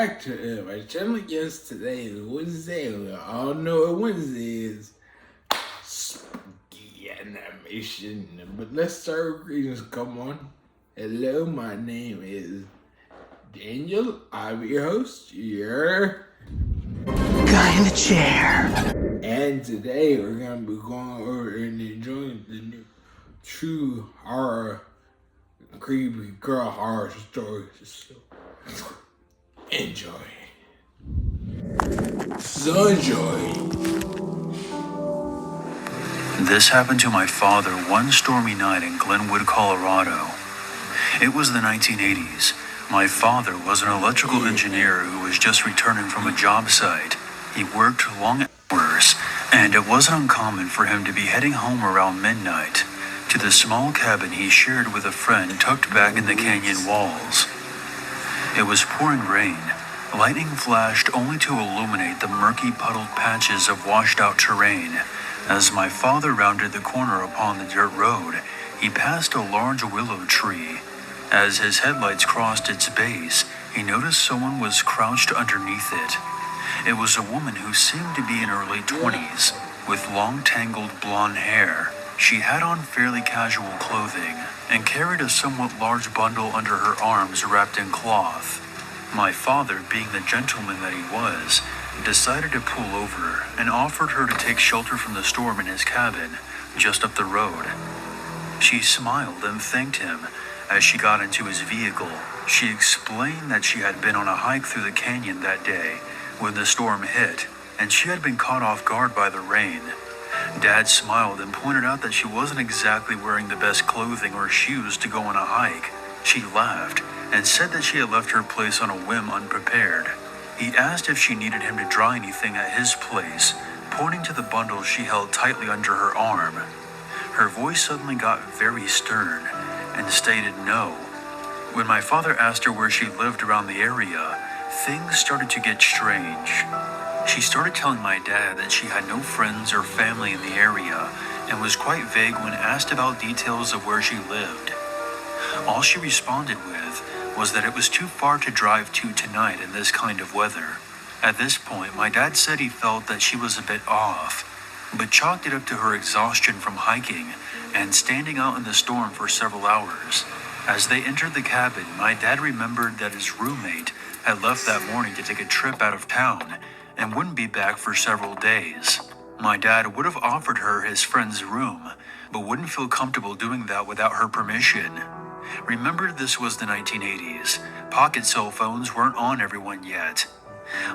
back to my channel. Yes, today is Wednesday. We all know what Wednesday is. Spooky animation. But let's start with greetings. Come on. Hello, my name is Daniel. I'll be your host. Your guy in the chair. And today we're gonna be going over and enjoying the new true horror, creepy girl horror stories. So enjoy. So enjoy. This happened to my father one stormy night in Glenwood, Colorado. It was the 1980s. My father was an electrical engineer who was just returning from a job site. He worked long hours, and it wasn't uncommon for him to be heading home around midnight to the small cabin he shared with a friend tucked back in the canyon walls. It was pouring rain. Lightning flashed only to illuminate the murky puddled patches of washed-out terrain. As my father rounded the corner upon the dirt road, he passed a large willow tree. As his headlights crossed its base, he noticed someone was crouched underneath it. It was a woman who seemed to be in her early 20s, with long tangled blonde hair. She had on fairly casual clothing and carried a somewhat large bundle under her arms wrapped in cloth. My father, being the gentleman that he was, decided to pull over and offered her to take shelter from the storm in his cabin just up the road. She smiled and thanked him. As she got into his vehicle, she explained that she had been on a hike through the canyon that day when the storm hit, and she had been caught off guard by the rain. Dad smiled and pointed out that she wasn't exactly wearing the best clothing or shoes to go on a hike. She laughed and said that she had left her place on a whim unprepared. He asked if she needed him to dry anything at his place, pointing to the bundle she held tightly under her arm. Her voice suddenly got very stern and stated no. When my father asked her where she lived around the area, things started to get strange. She started telling my dad that she had no friends or family in the area and was quite vague when asked about details of where she lived. All she responded with was that it was too far to drive to tonight in this kind of weather. At this point, my dad said he felt that she was a bit off, but chalked it up to her exhaustion from hiking and standing out in the storm for several hours. As they entered the cabin, my dad remembered that his roommate had left that morning to take a trip out of town and wouldn't be back for several days. My dad would have offered her his friend's room, but wouldn't feel comfortable doing that without her permission. Remember, this was the 1980s. Pocket cell phones weren't on everyone yet.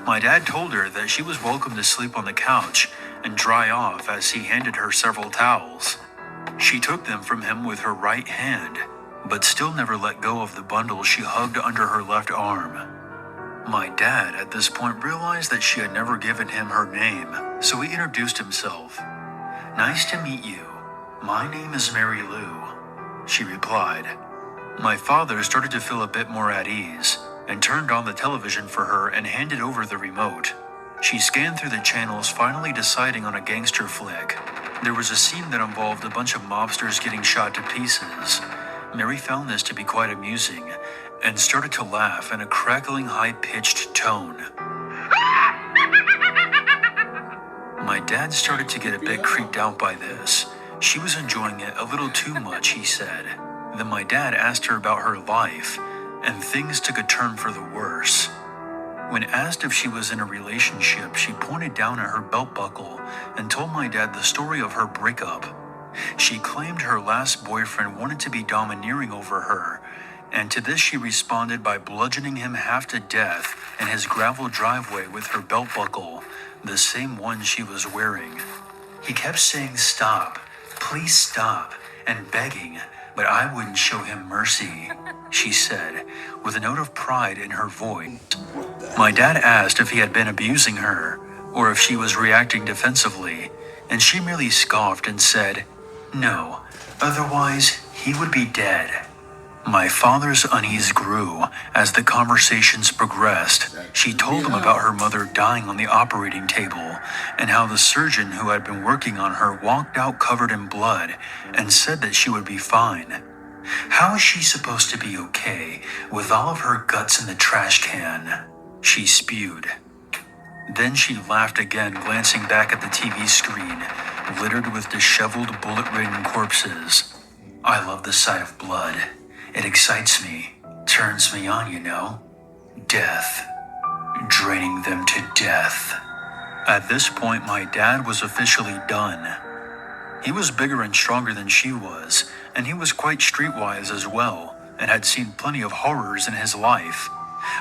My dad told her that she was welcome to sleep on the couch and dry off as he handed her several towels. She took them from him with her right hand, but still never let go of the bundle she hugged under her left arm. My dad at this point realized that she had never given him her name, so he introduced himself. "Nice to meet you. My name is Mary Lou," she replied. My father started to feel a bit more at ease and turned on the television for her and handed over the remote. She scanned through the channels, finally deciding on a gangster flick. There was a scene that involved a bunch of mobsters getting shot to pieces. Mary found this to be quite amusing and started to laugh in a crackling, high-pitched tone. My dad started to get a bit creeped out by this. She was enjoying it a little too much, he said. Then my dad asked her about her life, and things took a turn for the worse. When asked if she was in a relationship, she pointed down at her belt buckle and told my dad the story of her breakup. She claimed her last boyfriend wanted to be domineering over her, and to this she responded by bludgeoning him half to death in his gravel driveway with her belt buckle, the same one she was wearing. He kept saying stop, please stop, and begging, but I wouldn't show him mercy, she said, with a note of pride in her voice. My dad asked if he had been abusing her, or if she was reacting defensively, and she merely scoffed and said, "No, otherwise he would be dead." My father's unease grew as the conversations progressed. She told him about her mother dying on the operating table and how the surgeon who had been working on her walked out covered in blood and said that she would be fine. How is she supposed to be okay with all of her guts in the trash can? She spewed. Then she laughed again, glancing back at the TV screen, littered with disheveled, bullet-ridden corpses. I love the sight of blood. It excites me, turns me on, you know. Death. Draining them to death. At this point, my dad was officially done. He was bigger and stronger than she was, and he was quite streetwise as well, and had seen plenty of horrors in his life.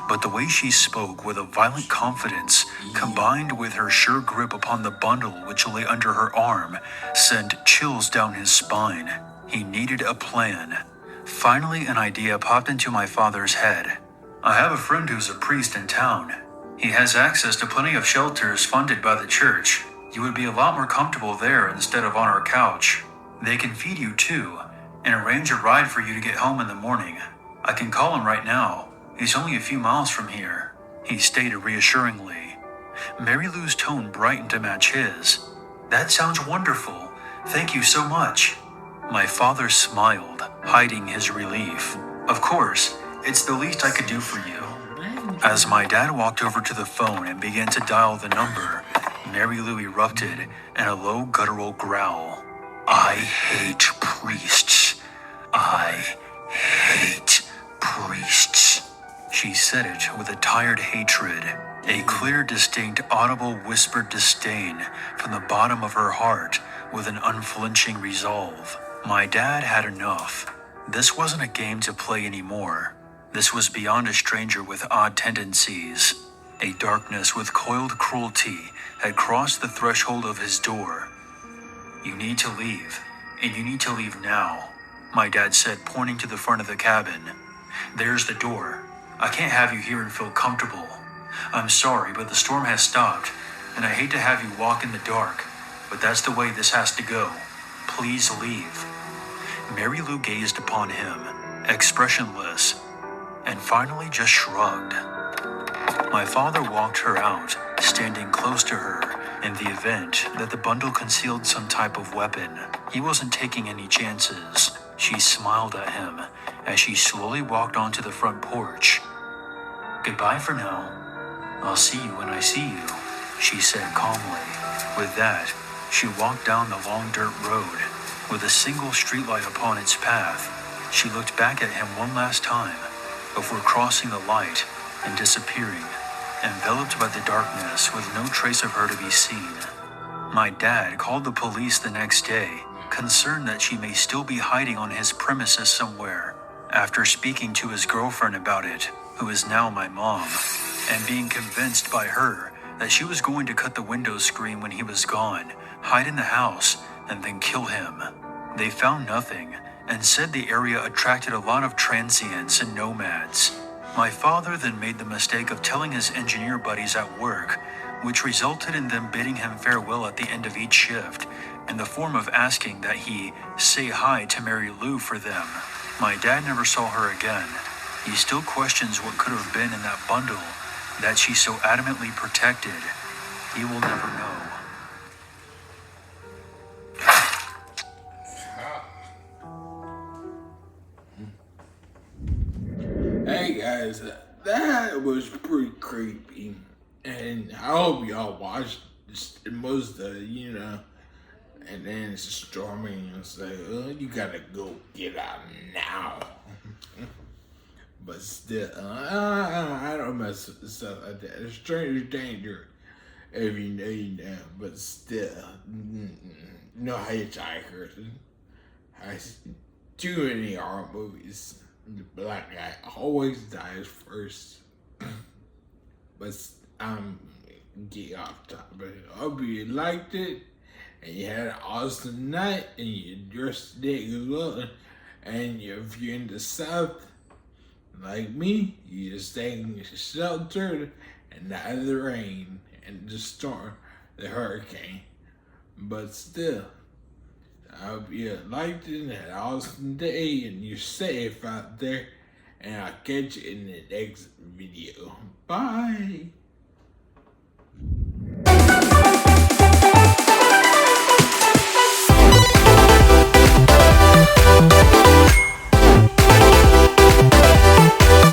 But the way she spoke with a violent confidence, combined with her sure grip upon the bundle which lay under her arm, sent chills down his spine. He needed a plan. Finally, an idea popped into my father's head. I have a friend who's a priest in town. He has access to plenty of shelters funded by the church. You would be a lot more comfortable there instead of on our couch. They can feed you too, and arrange a ride for you to get home in the morning. I can call him right now. He's only a few miles from here, he stated reassuringly. Mary Lou's tone brightened to match his. That sounds wonderful. Thank you so much. My father smiled, hiding his relief. Of course, it's the least I could do for you. As my dad walked over to the phone and began to dial the number, Mary Lou erupted in a low guttural growl. I hate priests. I hate priests. She said it with a tired hatred, a clear, distinct, audible, whispered disdain from the bottom of her heart with an unflinching resolve. My dad had enough. This wasn't a game to play anymore. This was beyond a stranger with odd tendencies. A darkness with coiled cruelty had crossed the threshold of his door. You need to leave, and you need to leave now, my dad said, pointing to the front of the cabin. There's the door. I can't have you here and feel comfortable. I'm sorry, but the storm has stopped, and I hate to have you walk in the dark, but that's the way this has to go. Please leave. Mary Lou gazed upon him, expressionless, and finally just shrugged. My father walked her out, standing close to her in the event that the bundle concealed some type of weapon. He wasn't taking any chances. She smiled at him as she slowly walked onto the front porch. Goodbye for now. I'll see you when I see you, she said calmly. With that, she walked down the long dirt road. With a single streetlight upon its path, she looked back at him one last time before crossing the light and disappearing, enveloped by the darkness with no trace of her to be seen. My dad called the police the next day, concerned that she may still be hiding on his premises somewhere. After speaking to his girlfriend about it, who is now my mom, and being convinced by her that she was going to cut the window screen when he was gone, hide in the house, and then kill him. They found nothing and said the area attracted a lot of transients and nomads. My father then made the mistake of telling his engineer buddies at work, which resulted in them bidding him farewell at the end of each shift, in the form of asking that he say hi to Mary Lou for them. My dad never saw her again. He still questions what could have been in that bundle that she so adamantly protected. He will never know. Hey guys, that was pretty creepy, and I hope y'all watched most of it, and then it's storming and say, oh, you gotta go get out now. But still, I don't mess with stuff like that. It's stranger danger if you know you know, but still, no hitchhikers. I see too many horror movies. The black guy always dies first. But get off topic. I hope you liked it, and you had an awesome night, and you dressed it as well. And if you're in the South, like me, you just stay sheltered and out of the rain and the storm, the hurricane. But still, I hope you liked it and had an awesome day, and you're safe out there. And I'll catch you in the next video. Bye.